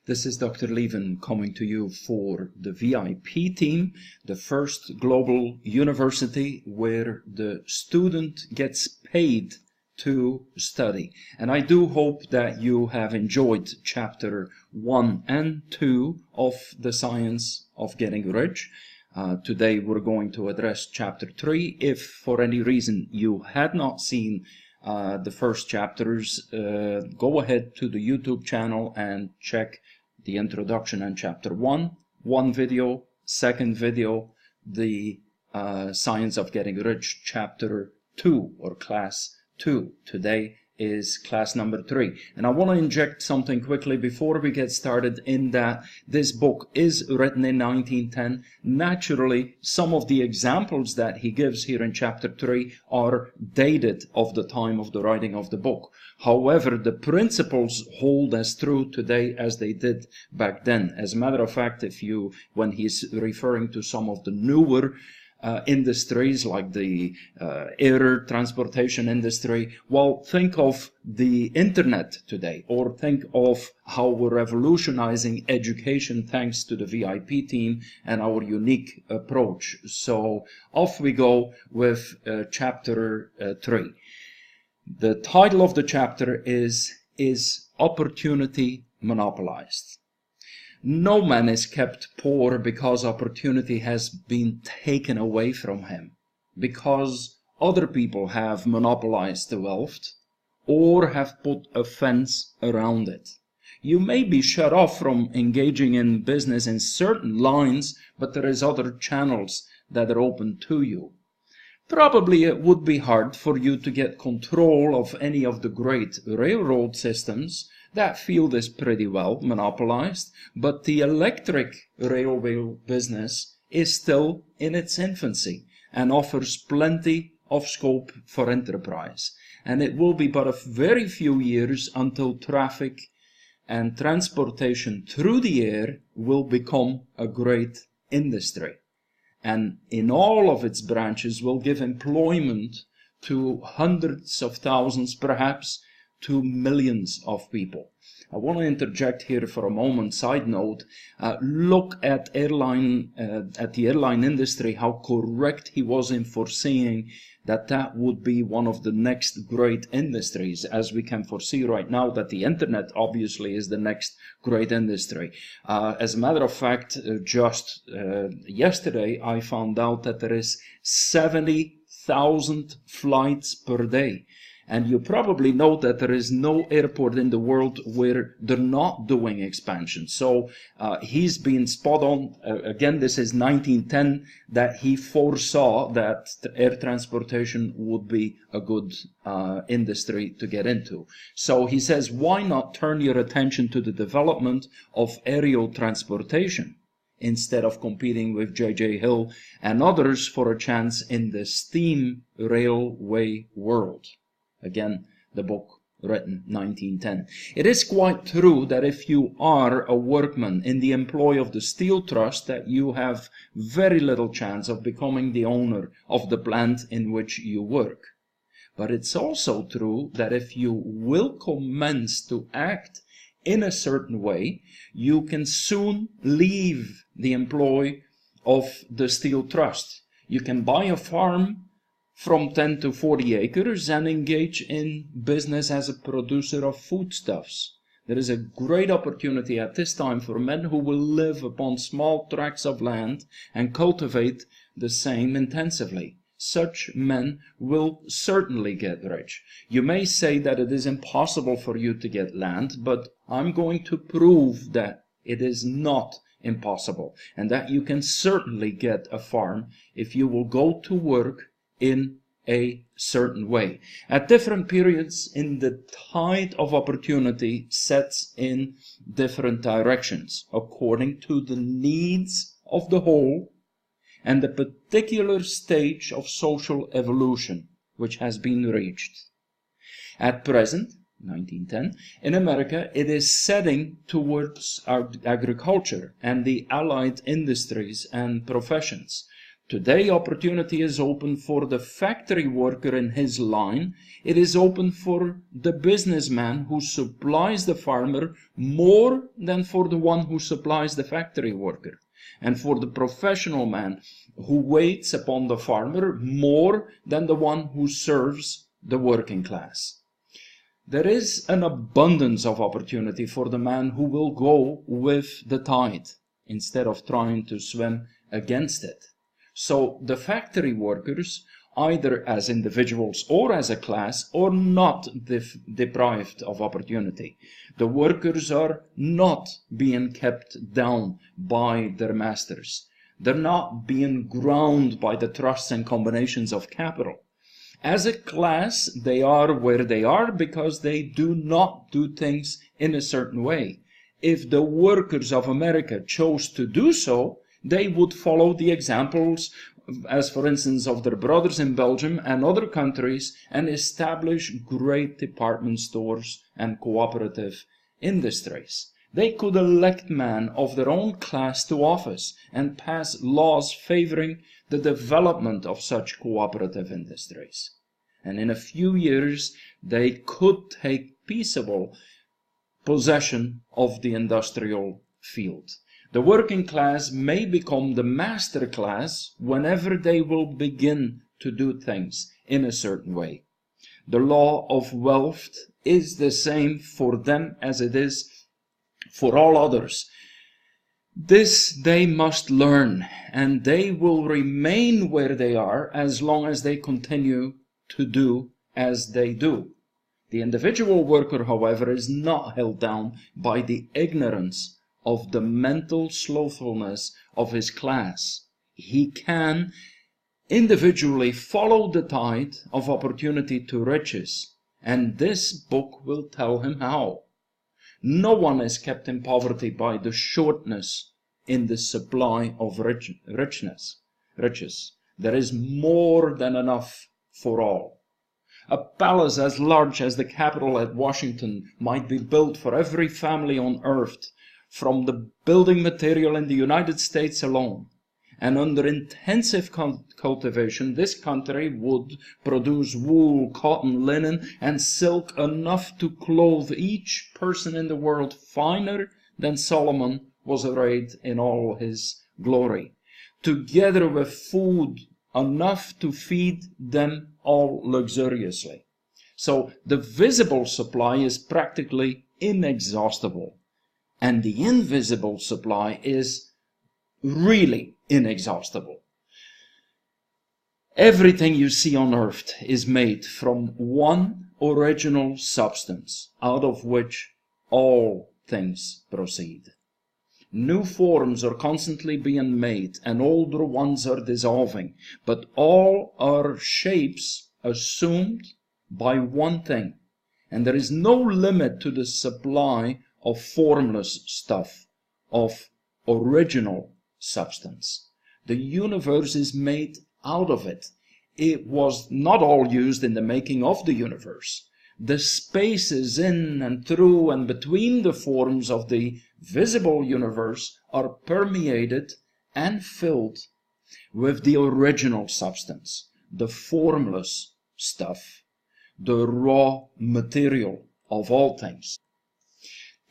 This is Dr. Levin coming to you for the VIP team, the first global university where the student gets paid to study. And I do hope that you have enjoyed chapter 1 and 2 of the science of getting rich. Today we're going to address chapter 3. If for any reason you had not seen the first chapters, go ahead to the YouTube channel and check the introduction and chapter 1, one video, second video, the Science of Getting Rich chapter 2 or class 2. Today is class number 3. And I want to inject something quickly before we get started in that this book is written in 1910. Naturally, some of the examples that he gives here in chapter 3 are dated of the time of the writing of the book. However, the principles hold as true today as they did back then. As a matter of fact, when he's referring to some of the newer industries like the air transportation industry, well, think of the internet today, or think of how we're revolutionizing education thanks to the VIP team and our unique approach. So off we go with chapter 3. The title of the chapter is Opportunity Monopolized? No man is kept poor because opportunity has been taken away from him, because other people have monopolized the wealth or have put a fence around it. You may be shut off from engaging in business in certain lines, but there is other channels that are open to you. Probably it would be hard for you to get control of any of the great railroad systems. That field is pretty well monopolized, but the electric railway business is still in its infancy and offers plenty of scope for enterprise. And it will be but a very few years until traffic and transportation through the air will become a great industry. And in all of its branches will give employment to hundreds of thousands, perhaps to millions of people. I want to interject here for a moment. Side note, look at the airline industry, how correct he was in foreseeing that would be one of the next great industries, as we can foresee right now that the internet obviously is the next great industry. As a matter of fact, just yesterday I found out that there is 70,000 flights per day. And you probably know that there is no airport in the world where they're not doing expansion. So he's been spot on. Again, this is 1910 that he foresaw that air transportation would be a good industry to get into. So he says, why not turn your attention to the development of aerial transportation instead of competing with J.J. Hill and others for a chance in the steam railway world? Again, the book written 1910. It is quite true that if you are a workman in the employ of the Steel Trust, that you have very little chance of becoming the owner of the plant in which you work. But it's also true that if you will commence to act in a certain way, you can soon leave the employ of the Steel Trust. You can buy a farm from 10 to 40 acres and engage in business as a producer of foodstuffs. There is a great opportunity at this time for men who will live upon small tracts of land and cultivate the same intensively. Such men will certainly get rich. You may say that it is impossible for you to get land, but I'm going to prove that it is not impossible, and that you can certainly get a farm if you will go to work in a certain way. At different periods in the tide of opportunity sets in different directions according to the needs of the whole and the particular stage of social evolution which has been reached. At present, 1910, in America, it is setting towards agriculture and the allied industries and professions. Today, opportunity is open for the factory worker in his line. It is open for the businessman who supplies the farmer more than for the one who supplies the factory worker, and for the professional man who waits upon the farmer more than the one who serves the working class. There is an abundance of opportunity for the man who will go with the tide instead of trying to swim against it. So the factory workers, either as individuals or as a class, are not deprived of opportunity. The workers are not being kept down by their masters. They're not being ground by the trusts and combinations of capital. As a class, they are where they are because they do not do things in a certain way. If the workers of America chose to do so, they would follow the examples, as for instance, of their brothers in Belgium and other countries, and establish great department stores and cooperative industries. They could elect men of their own class to office and pass laws favoring the development of such cooperative industries. And in a few years, they could take peaceable possession of the industrial field. The working class may become the master class whenever they will begin to do things in a certain way. The law of wealth is the same for them as it is for all others. This they must learn, and they will remain where they are as long as they continue to do as they do. The individual worker, however, is not held down by the ignorance of the mental slothfulness of his class. He can individually follow the tide of opportunity to riches, and this book will tell him how. No one is kept in poverty by the shortness in the supply of riches. There is more than enough for all. A palace as large as the Capitol at Washington might be built for every family on earth from the building material in the United States alone. And under intensive cultivation, this country would produce wool, cotton, linen, and silk enough to clothe each person in the world finer than Solomon was arrayed in all his glory, together with food enough to feed them all luxuriously. So the visible supply is practically inexhaustible, and the invisible supply is really inexhaustible. Everything you see on earth is made from one original substance, out of which all things proceed. New forms are constantly being made, and older ones are dissolving, but all are shapes assumed by one thing, and there is no limit to the supply of formless stuff, of original substance. The universe is made out of it. It was not all used in the making of the universe. The spaces in and through and between the forms of the visible universe are permeated and filled with the original substance, the formless stuff, the raw material of all things.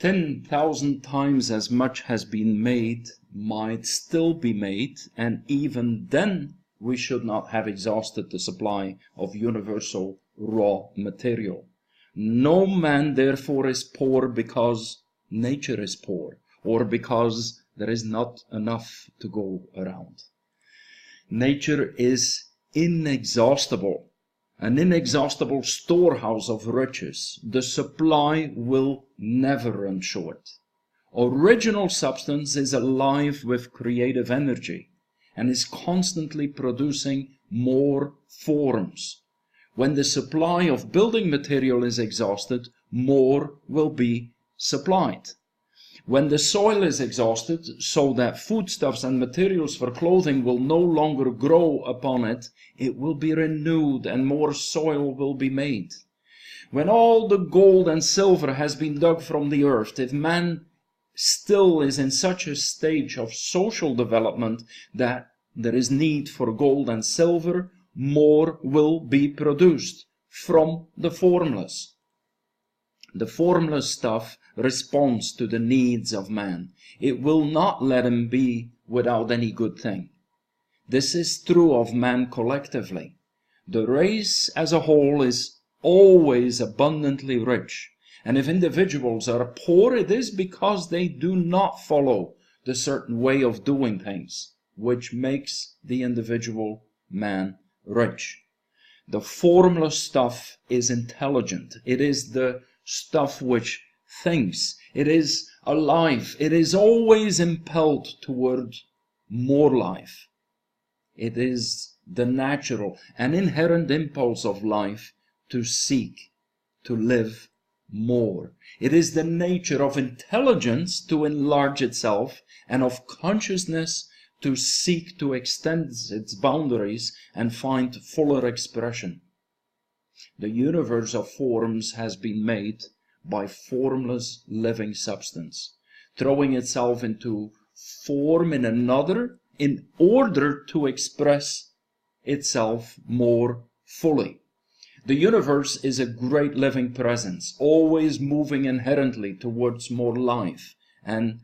10,000 times as much has been made, might still be made, and even then we should not have exhausted the supply of universal raw material. No man therefore is poor because nature is poor, or because there is not enough to go around. Nature is inexhaustible, an inexhaustible storehouse of riches. The supply will never run short. Original substance is alive with creative energy and is constantly producing more forms. When the supply of building material is exhausted, more will be supplied. When the soil is exhausted, so that foodstuffs and materials for clothing will no longer grow upon it, it will be renewed and more soil will be made. When all the gold and silver has been dug from the earth, if man still is in such a stage of social development that there is need for gold and silver, more will be produced from the formless. The formless stuff responds to the needs of man. It will not let him be without any good thing. This is true of man collectively. The race as a whole is always abundantly rich. And if individuals are poor, it is because they do not follow the certain way of doing things, which makes the individual man rich. The formless stuff is intelligent. It is the stuff which thinks. It is alive. It is always impelled toward more life. It is the natural and inherent impulse of life to seek, to live more. It is the nature of intelligence to enlarge itself and of consciousness to seek to extend its boundaries and find fuller expression. The universe of forms has been made by formless living substance, throwing itself into form in another in order to express itself more fully. The universe is a great living presence, always moving inherently towards more life and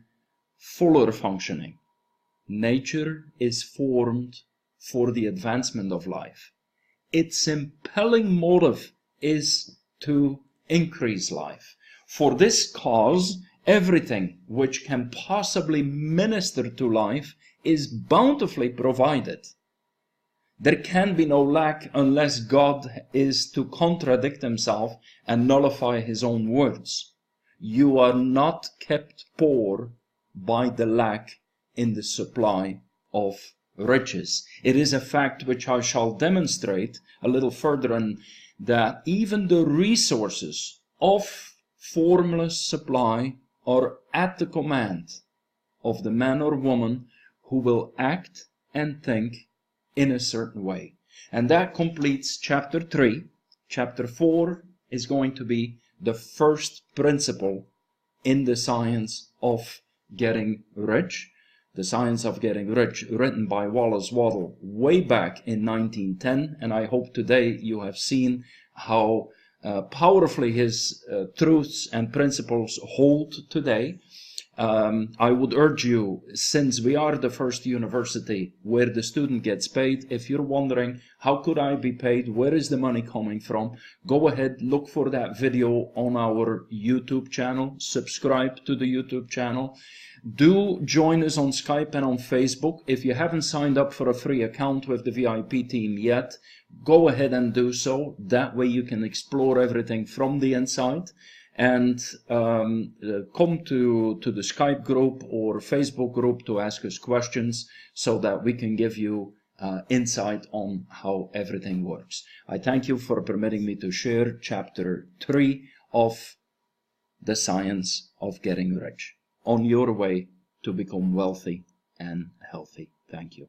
fuller functioning. Nature is formed for the advancement of life. Its impelling motive is to increase life. For this cause, everything which can possibly minister to life is bountifully provided. There can be no lack unless God is to contradict himself and nullify his own words. You are not kept poor by the lack in the supply of riches. It is a fact which I shall demonstrate a little further, and that even the resources of formless supply are at the command of the man or woman who will act and think in a certain way. And that completes chapter 3. Chapter 4 is going to be the first principle in the science of getting rich. The Science of Getting Rich, written by Wallace Waddell way back in 1910. And I hope today you have seen how powerfully his truths and principles hold today. I would urge you, since we are the first university where the student gets paid, if you're wondering, how could I be paid? Where is the money coming from? Go ahead, look for that video on our YouTube channel. Subscribe to the YouTube channel. Do join us on Skype and on Facebook. If you haven't signed up for a free account with the VIP team yet, go ahead and do so. That way you can explore everything from the inside. And come to the Skype group or Facebook group to ask us questions so that we can give you insight on how everything works. I thank you for permitting me to share chapter 3 of the Science of Getting Rich, on your way to become wealthy and healthy. Thank you.